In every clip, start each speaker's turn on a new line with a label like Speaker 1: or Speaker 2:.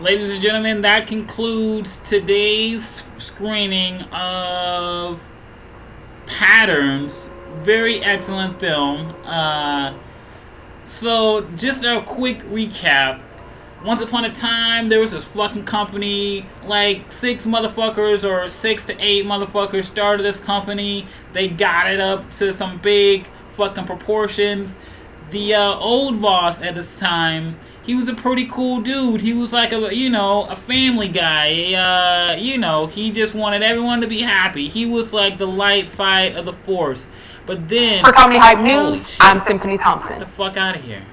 Speaker 1: ladies and gentlemen, that concludes today's screening of Patterns. Very excellent film. So, just a quick recap. Once upon a time, there was this fucking company. Like, 6 motherfuckers or 6 to 8 motherfuckers started this company. They got it up to some big fucking proportions. The old boss at this time, he was a pretty cool dude. He was like a family guy. He just wanted everyone to be happy. He was like the light side of the force. But then,
Speaker 2: for Comedy Hype News, I'm Symphony Thompson.
Speaker 1: Get the fuck out of here.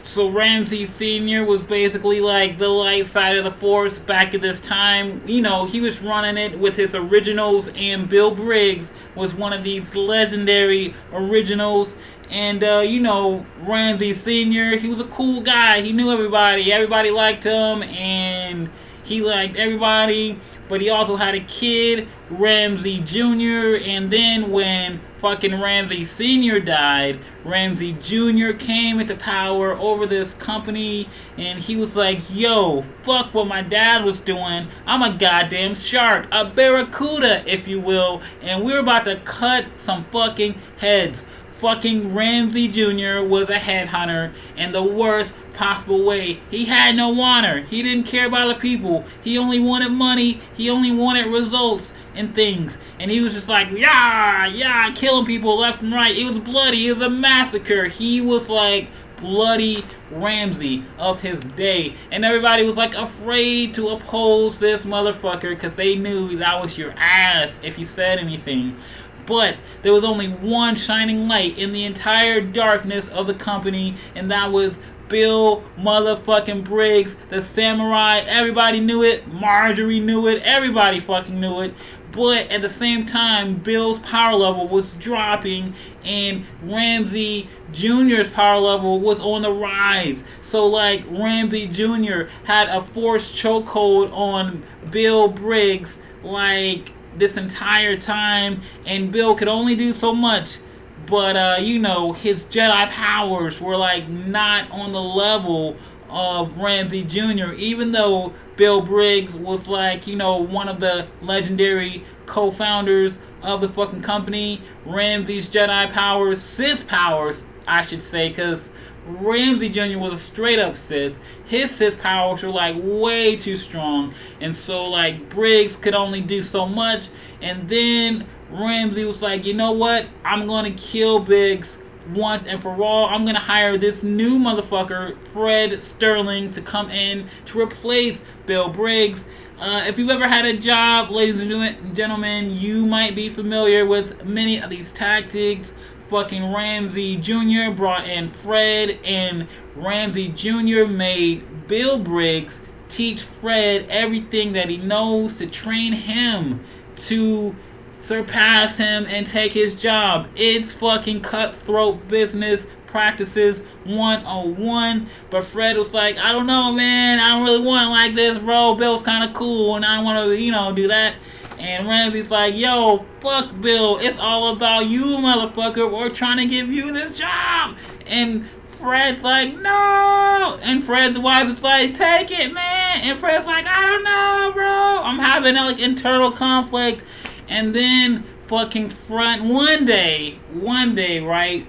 Speaker 1: So Ramsey Sr. was basically like the light side of the force back at this time. He was running it with his originals, and Bill Briggs was one of these legendary originals. And, Ramsey Sr., he was a cool guy. He knew everybody. Everybody liked him, and he liked everybody. But he also had a kid, Ramsey Jr., and then when fucking Ramsey Sr. died, Ramsey Jr. came into power over this company, and he was like, yo, fuck what my dad was doing. I'm a goddamn shark, a barracuda, if you will, and we're about to cut some fucking heads. Fucking Ramsey Jr. was a headhunter in the worst possible way. He had no honor. He didn't care about the people. He only wanted money. He only wanted results and things. And he was just like, yeah, killing people left and right. It was bloody. It was a massacre. He was like bloody Ramsey of his day. And everybody was like afraid to oppose this motherfucker because they knew that was your ass if you said anything. But there was only one shining light in the entire darkness of the company, and that was Bill motherfucking Briggs, the samurai. Everybody knew it. Marjorie knew it. Everybody fucking knew it. But at the same time, Bill's power level was dropping, and Ramsey Jr.'s power level was on the rise. So, like, Ramsey Jr. had a forced chokehold on Bill Briggs, like, this entire time, and Bill could only do so much. But his Jedi powers were like not on the level of Ramsey Jr. Even though Bill Briggs was like one of the legendary co-founders of the fucking company, Ramsey's Jedi powers, Sith powers, I should say, because Ramsey Jr. was a straight up Sith. His Sith powers were like way too strong, and so like Briggs could only do so much. And then Ramsey was like, you know what? I'm gonna kill Briggs once and for all. I'm gonna hire this new motherfucker, Fred Sterling, to come in to replace Bill Briggs. If you've ever had a job, ladies and gentlemen, you might be familiar with many of these tactics. Fucking Ramsey Jr. brought in Fred, and Ramsey Jr. made Bill Briggs teach Fred everything that he knows to train him to surpass him and take his job. It's fucking cutthroat business practices 101. But Fred was like, I don't know, man. I don't really want it like this, bro. Bill's kind of cool, and I don't want to, do that. And Ramsey's like, yo, fuck Bill. It's all about you, motherfucker. We're trying to give you this job. And Fred's like, no. And Fred's wife is like, take it, man. And Fred's like, I don't know, bro. I'm having like internal conflict. And then fucking one day, right,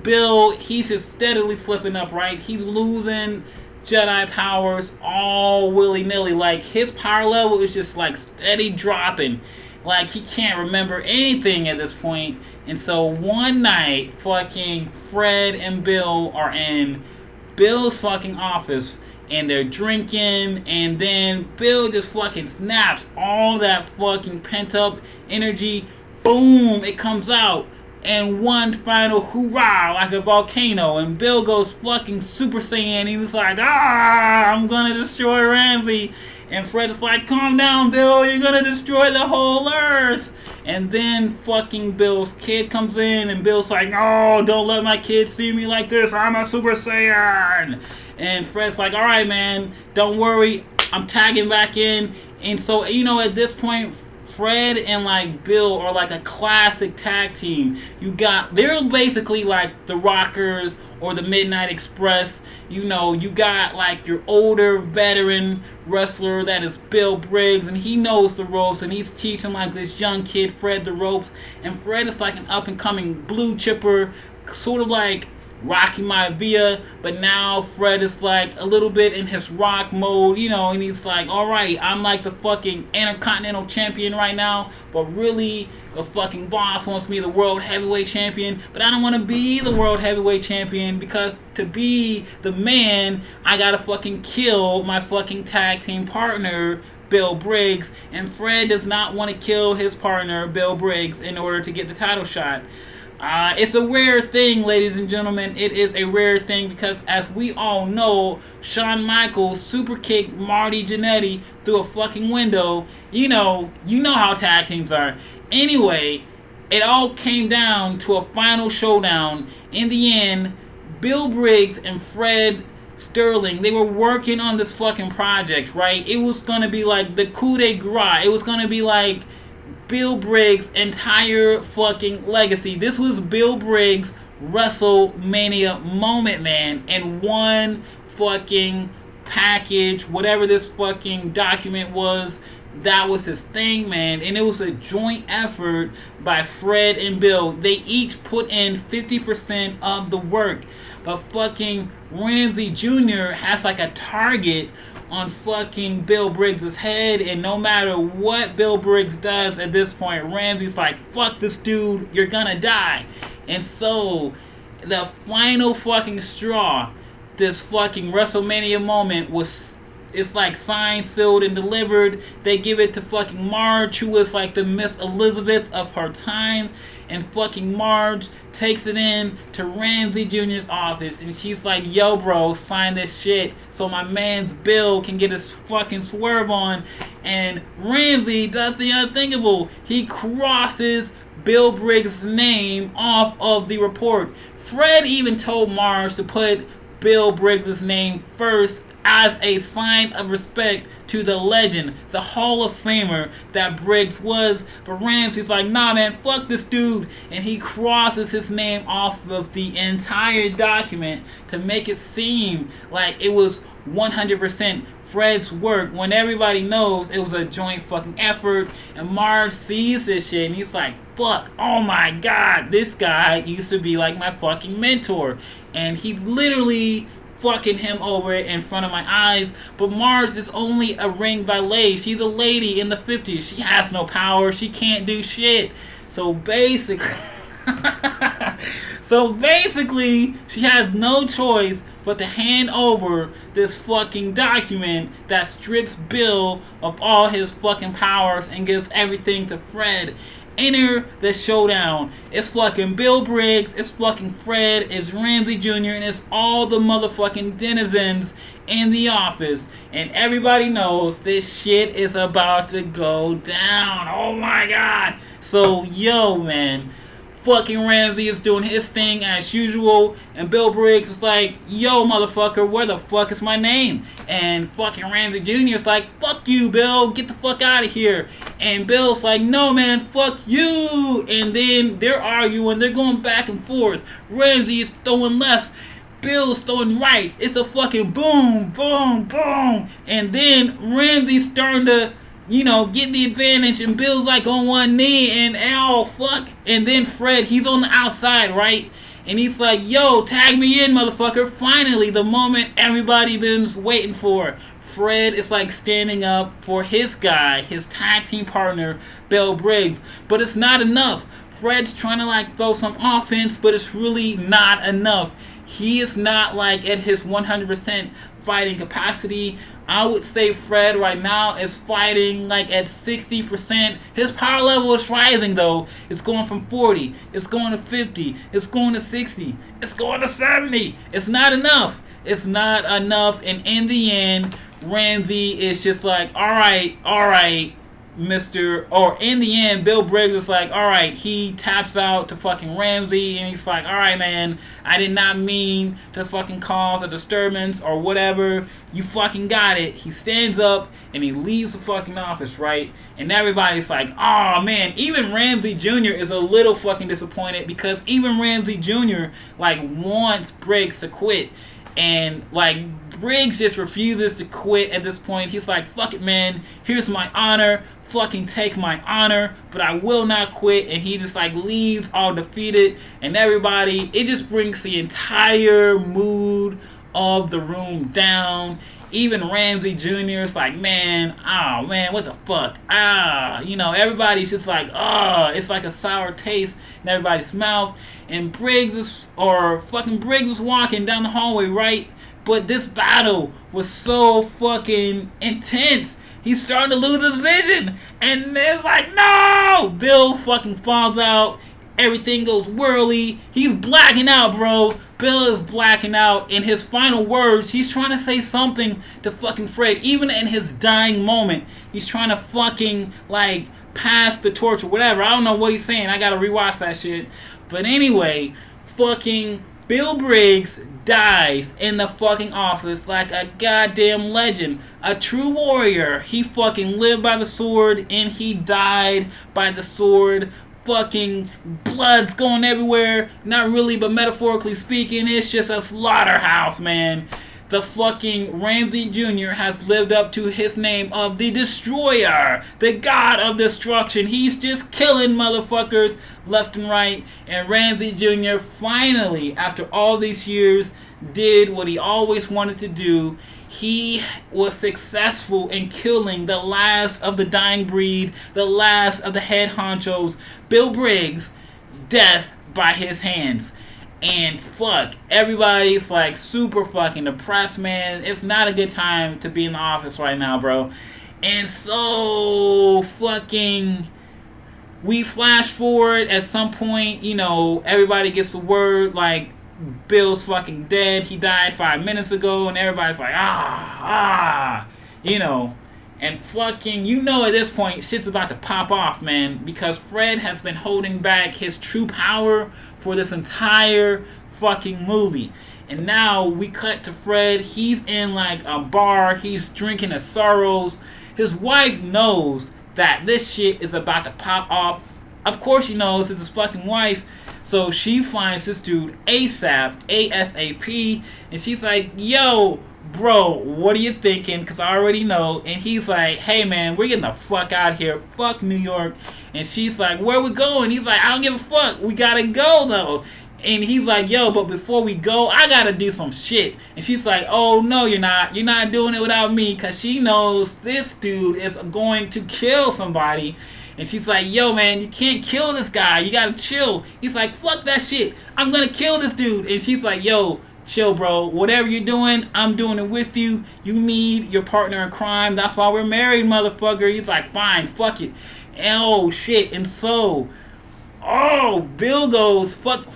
Speaker 1: Bill, he's just steadily slipping up, right? He's losing Jedi powers all willy-nilly. Like, his power level is just like steady dropping. Like, he can't remember anything at this point. And so one night, fucking Fred and Bill are in Bill's fucking office, and they're drinking, and then Bill just fucking snaps all that fucking pent up energy. Boom, it comes out. And one final hoorah, like a volcano, and Bill goes fucking Super Saiyan. He's like, I'm gonna destroy Ramsey. And Fred is like, calm down, Bill, you're gonna destroy the whole earth. And then fucking Bill's kid comes in, and Bill's like, no, don't let my kid see me like this, I'm a Super Saiyan. And Fred's like, alright, man, don't worry, I'm tagging back in. And so, at this point, Fred and like Bill are like a classic tag team. They're basically like the Rockers or the Midnight Express. You know, you got like your older veteran wrestler that is Bill Briggs, and he knows the ropes, and he's teaching like this young kid Fred the ropes. And Fred is like an up and coming blue chipper, sort of like Rocky Maivia, but now Fred is like a little bit in his rock mode, you know, and he's like, alright, I'm like the fucking Intercontinental Champion right now, but really, the fucking boss wants me the World Heavyweight Champion, but I don't want to be the World Heavyweight Champion, because to be the man, I gotta fucking kill my fucking tag team partner, Bill Briggs, and Fred does not want to kill his partner, Bill Briggs, in order to get the title shot. It's a rare thing, ladies and gentlemen. It is a rare thing because, as we all know, Shawn Michaels super kicked Marty Jannetty through a fucking window. You know how tag teams are. Anyway, it all came down to a final showdown. In the end, Bill Briggs and Fred Sterling, they were working on this fucking project, right? It was gonna be like the coup de grace. It was gonna be like Bill Briggs' entire fucking legacy. This was Bill Briggs' WrestleMania moment, man. And one fucking package, whatever this fucking document was, that was his thing, man. And it was a joint effort by Fred and Bill. They each put in 50% of the work. But fucking Ramsey Jr. has like a target on fucking Bill Briggs' head, and no matter what Bill Briggs does at this point, Ramsey's like, fuck this dude, you're gonna die. And so, the final fucking straw, this fucking WrestleMania moment it's like signed, sealed, and delivered. They give it to fucking Marge, who was like the Miss Elizabeth of her time. And fucking Marge takes it in to Ramsey Jr.'s office. And she's like, yo, bro, sign this shit so my man's Bill can get his fucking swerve on. And Ramsey does the unthinkable. He crosses Bill Briggs' name off of the report. Fred even told Marge to put Bill Briggs' name first as a sign of respect to the legend, the Hall of Famer that Briggs was. But Ramsey's like, nah, man, fuck this dude. And he crosses his name off of the entire document to make it seem like it was 100% Fred's work, when everybody knows it was a joint fucking effort. And Marge sees this shit and he's like, fuck, oh my god, this guy used to be like my fucking mentor. And he literally fucking him over in front of my eyes. But Marge is only a ring valet. She's a lady in the 50s. She has no power. She can't do shit. So basically she has no choice but to hand over this fucking document that strips Bill of all his fucking powers and gives everything to Fred. Enter the showdown. It's fucking Bill Briggs, it's fucking Fred, it's Ramsey Jr., and it's all the motherfucking denizens in the office. And everybody knows this shit is about to go down. Oh my god. So, yo, man. Fucking Ramsey is doing his thing as usual, and Bill Briggs is like, yo, motherfucker, where the fuck is my name? And fucking Ramsey Jr. is like, fuck you, Bill, get the fuck out of here. And Bill's like, no, man, fuck you. And then they're arguing, they're going back and forth. Ramsey is throwing lefts, Bill's throwing rights. It's a fucking boom, boom, boom. And then Ramsey's starting to, get the advantage, and Bill's like on one knee, and oh fuck. And then Fred, he's on the outside, right? And he's like, yo, tag me in, motherfucker. Finally, the moment everybody been waiting for. Fred is like standing up for his guy, his tag team partner, Bill Briggs. But it's not enough. Fred's trying to like throw some offense, but it's really not enough. He is not like at his 100% fighting capacity. I would say Fred right now is fighting like at 60%. His power level is rising though. It's going from 40. It's going to 50. It's going to 60. It's going to 70. It's not enough. It's not enough. And in the end, Ramsey is just like, alright. in the end, Bill Briggs is like, alright, he taps out to fucking Ramsey, and he's like, alright, man, I did not mean to fucking cause a disturbance or whatever. You fucking got it. He stands up and he leaves the fucking office, right? And everybody's like, oh man, even Ramsey Jr. is a little fucking disappointed because even Ramsey Jr. like wants Briggs to quit. And like Briggs just refuses to quit at this point. He's like, fuck it, man, here's my honor. Fucking take my honor, but I will not quit. And he just like leaves all defeated, and everybody, it just brings the entire mood of the room down. Even Ramsey Jr. is like, man, oh man, what the fuck? Everybody's just like, it's like a sour taste in everybody's mouth. And Briggs is walking down the hallway, right? But this battle was so fucking intense. He's starting to lose his vision. And it's like, no! Bill fucking falls out. Everything goes whirly. He's blacking out, bro. Bill is blacking out. In his final words, he's trying to say something to fucking Fred. Even in his dying moment, he's trying to fucking, like, pass the torch or whatever. I don't know what he's saying. I gotta rewatch that shit. But anyway, fucking Bill Briggs dies in the fucking office like a goddamn legend. A true warrior. He fucking lived by the sword and he died by the sword. Fucking blood's going everywhere. Not really, but metaphorically speaking, it's just a slaughterhouse, man. The fucking Ramsey Jr. has lived up to his name of the Destroyer, the God of Destruction. He's just killing motherfuckers left and right. And Ramsey Jr. finally, after all these years, did what he always wanted to do. He was successful in killing the last of the dying breed, the last of the head honchos, Bill Briggs, death by his hands. And fuck, everybody's like super fucking depressed, man. It's not a good time to be in the office right now, bro. And so fucking, we flash forward at some point, everybody gets the word like Bill's fucking dead. He died 5 minutes ago, and everybody's like, and fucking, at this point, shit's about to pop off, man, because Fred has been holding back his true power for this entire fucking movie. And now we cut to Fred. He's in like a bar. He's drinking his sorrows. His wife knows that this shit is about to pop off. Of course she knows, it's his fucking wife. So she finds this dude ASAP, ASAP, and she's like, yo, bro, what are you thinking? Because I already know. And he's like, hey, man, we're getting the fuck out of here. Fuck New York. And she's like, where we going? He's like, I don't give a fuck. We got to go, though. And he's like, yo, but before we go, I got to do some shit. And she's like, oh, no, you're not. You're not doing it without me. Because she knows this dude is going to kill somebody. And she's like, yo, man, you can't kill this guy. You got to chill. He's like, fuck that shit. I'm going to kill this dude. And she's like, yo, chill, bro. Whatever you're doing, I'm doing it with you. You need your partner in crime. That's why we're married, motherfucker. He's like, fine, fuck it. And oh, shit. And so, Bill goes,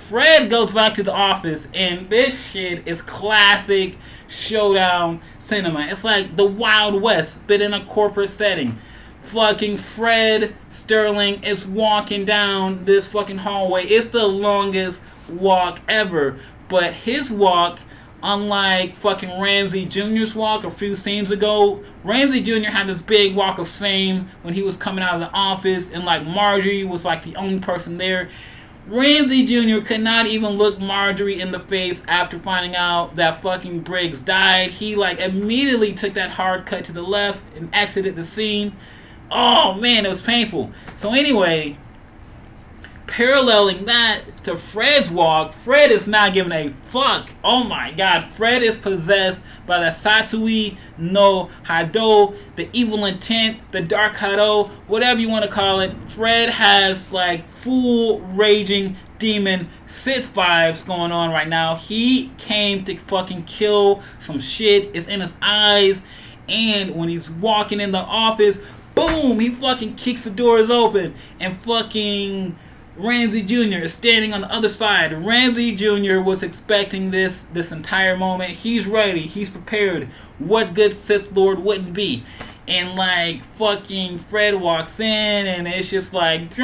Speaker 1: Fred goes back to the office. And this shit is classic showdown cinema. It's like the Wild West, but in a corporate setting. Fucking Fred Sterling is walking down this fucking hallway. It's the longest walk ever. But his walk, unlike fucking Ramsey Jr.'s walk a few scenes ago, Ramsey Jr. had this big walk of shame when he was coming out of the office, and like Marjorie was like the only person there. Ramsey Jr. could not even look Marjorie in the face after finding out that fucking Briggs died. He like immediately took that hard cut to the left and exited the scene. Oh man, it was painful. So anyway, paralleling that to Fred's walk, Fred is not giving a fuck. Oh my god, Fred is possessed by the Satsui no Hado, the evil intent, the dark Hado, whatever you want to call it. Fred has like full raging demon Sith vibes going on right now. He came to fucking kill some shit. It's in his eyes. And when he's walking in the office, boom, he fucking kicks the doors open, and fucking Ramsey Jr. is standing on the other side. Ramsey Jr. was expecting this entire moment. He's ready. He's prepared. What good Sith Lord wouldn't be? and like fucking Fred walks in, and it's just like the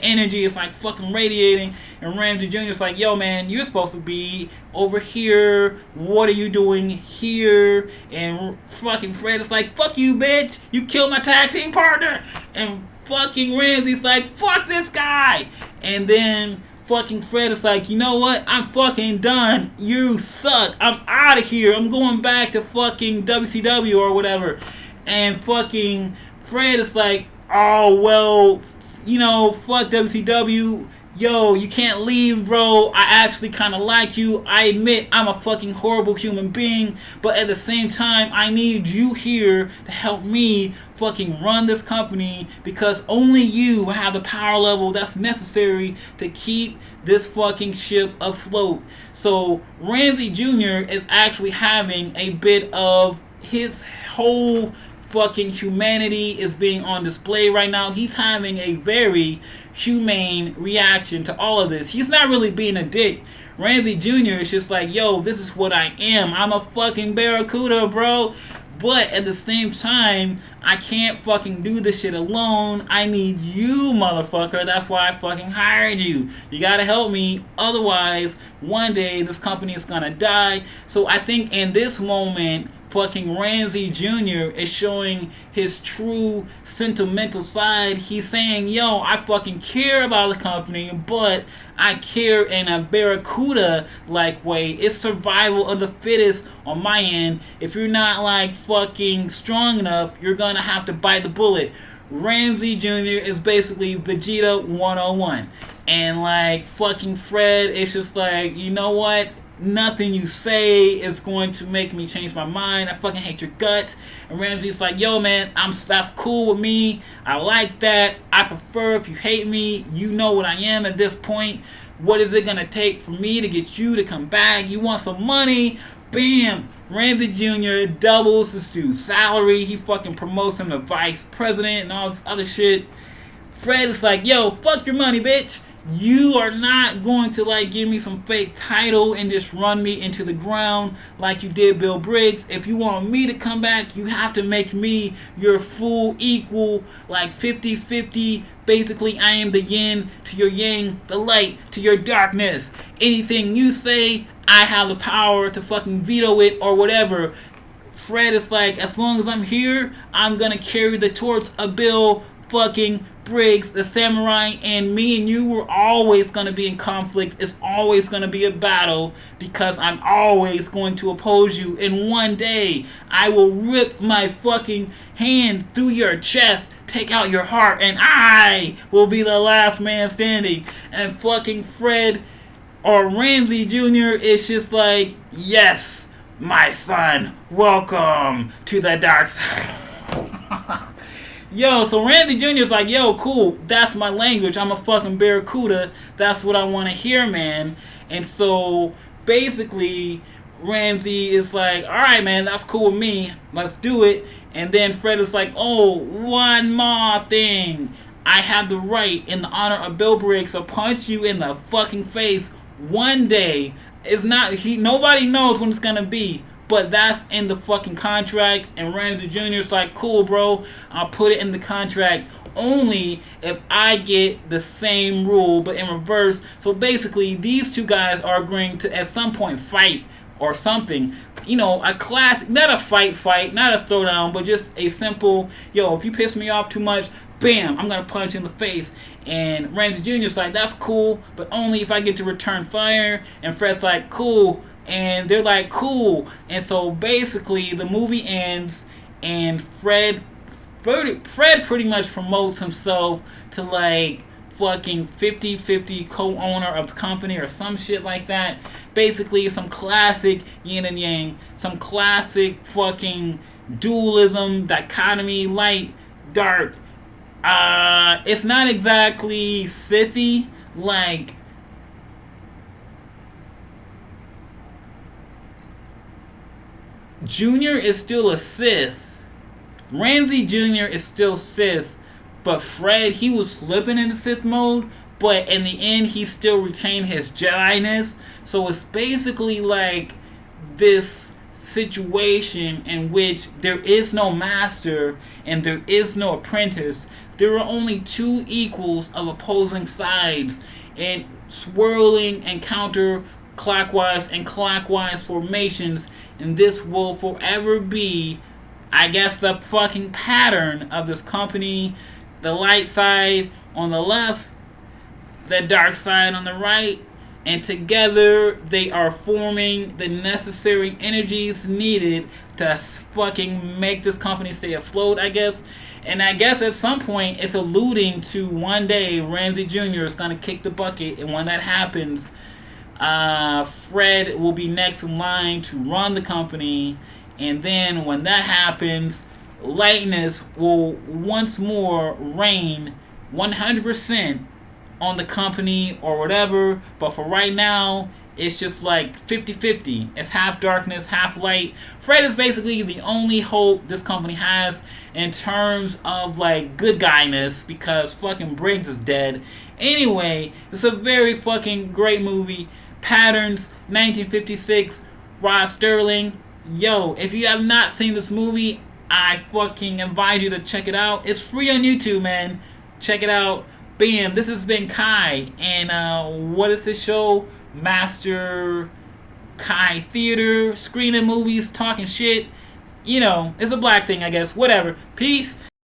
Speaker 1: energy is like fucking radiating, and Ramsey Jr. is like, yo man, you're supposed to be over here, what are you doing here? And fucking Fred is like, fuck you bitch, you killed my tag team partner. And fucking Ramsey's like, fuck this guy. And then fucking Fred is like, you know what? I'm fucking done. You suck. I'm out of here. I'm going back to fucking WCW or whatever. And fucking Fred is like, oh, well, you know, fuck WCW. Yo, you can't leave, bro. I actually kind of like you. I admit I'm a fucking horrible human being, but at the same time, I need you here to help me fucking run this company, because only you have the power level that's necessary to keep this fucking ship afloat. So Ramsey Jr. is actually having a bit of his whole fucking humanity is being on display right now. He's having a very humane reaction to all of this. He's not really being a dick. Ramsey Jr. is just like, yo, this is what I am. I'm a fucking barracuda, bro. But at the same time, I can't fucking do this shit alone. I need you, motherfucker. That's why I fucking hired you. You gotta help me. Otherwise, one day this company is gonna die. So I think in this moment, fucking Ramsey Jr. is showing his true sentimental side. He's saying, yo, I fucking care about the company, but I care in a barracuda-like way. It's survival of the fittest on my end. If you're not, like, fucking strong enough, you're gonna have to bite the bullet. Ramsey Jr. is basically Vegeta 101. And, like, fucking Fred is just like, you know what? Nothing you say is going to make me change my mind. I fucking hate your guts. And Ramsey's like, yo man, that's cool with me. I like that. I prefer if you hate me. You know what I am at this point. What is it gonna take for me to get you to come back? You want some money? Bam! Ramsey Jr. doubles this dude's salary. He fucking promotes him to vice president and all this other shit. Fred is like, yo, fuck your money, bitch. You are not going to like give me some fake title and just run me into the ground like you did Bill Briggs. If you want me to come back, you have to make me your full equal, like 50-50. Basically, I am the yin to your yang, the light to your darkness. Anything you say, I have the power to fucking veto it or whatever. Fred is like, as long as I'm here, I'm gonna carry the torch of Bill fucking Briggs, the samurai, and me and you were always going to be in conflict. It's always going to be a battle because I'm always going to oppose you. And one day, I will rip my fucking hand through your chest, take out your heart, and I will be the last man standing. And fucking Fred or Ramsey Jr. is just like, yes, my son, welcome to the dark side. Yo, so Ramsey Jr. is like, yo, cool, that's my language. I'm a fucking barracuda. That's what I want to hear, man. And so, basically, Ramsey is like, alright, man, that's cool with me. Let's do it. And then Fred is like, oh, one more thing. I have the right, in the honor of Bill Briggs, to punch you in the fucking face one day. It's not, nobody knows when it's gonna be. But that's in the fucking contract, and Ramsey Jr. is like, cool, bro, I'll put it in the contract only if I get the same rule, but in reverse. So basically, these two guys are agreeing to at some point fight or something. You know, a classic, not a fight, not a throwdown, but just a simple, yo, if you piss me off too much, bam, I'm gonna punch you in the face. And Ramsey Jr. is like, that's cool, but only if I get to return fire. And Fred's like, cool. And they're like, cool. And so basically the movie ends, and Fred pretty much promotes himself to like fucking 50-50 co-owner of the company or some shit like that. Basically some classic yin and yang, some classic fucking dualism, dichotomy, light, dark. It's not exactly Sithy, like Junior is still a Sith. Ramsey Jr. is still Sith. But Fred, he was flipping into Sith mode. But in the end, he still retained his Jedi-ness. So it's basically like this situation in which there is no master and there is no apprentice. There are only two equals of opposing sides, and swirling and counterclockwise and clockwise formations, and this will forever be, I guess, the fucking pattern of this company. The light side on the left, the dark side on the right, and together they are forming the necessary energies needed to fucking make this company stay afloat, I guess. And I guess at some point it's alluding to one day Ramsey Jr. is gonna kick the bucket, and when that happens, Fred will be next in line to run the company, and then when that happens, lightness will once more reign 100% on the company or whatever. But for right now, it's just like 50-50. It's half darkness, half light. Fred is basically the only hope this company has in terms of like good guyness, because fucking Briggs is dead. Anyway, it's a very fucking great movie. Patterns, 1956, Rod Sterling. Yo, if you have not seen this movie, I fucking invite you to check it out. It's free on YouTube, man. Check it out. Bam, this has been Kai, and what is this show? Master Kai Theater, screening movies, talking shit. You know, it's a black thing, I guess. Whatever. Peace.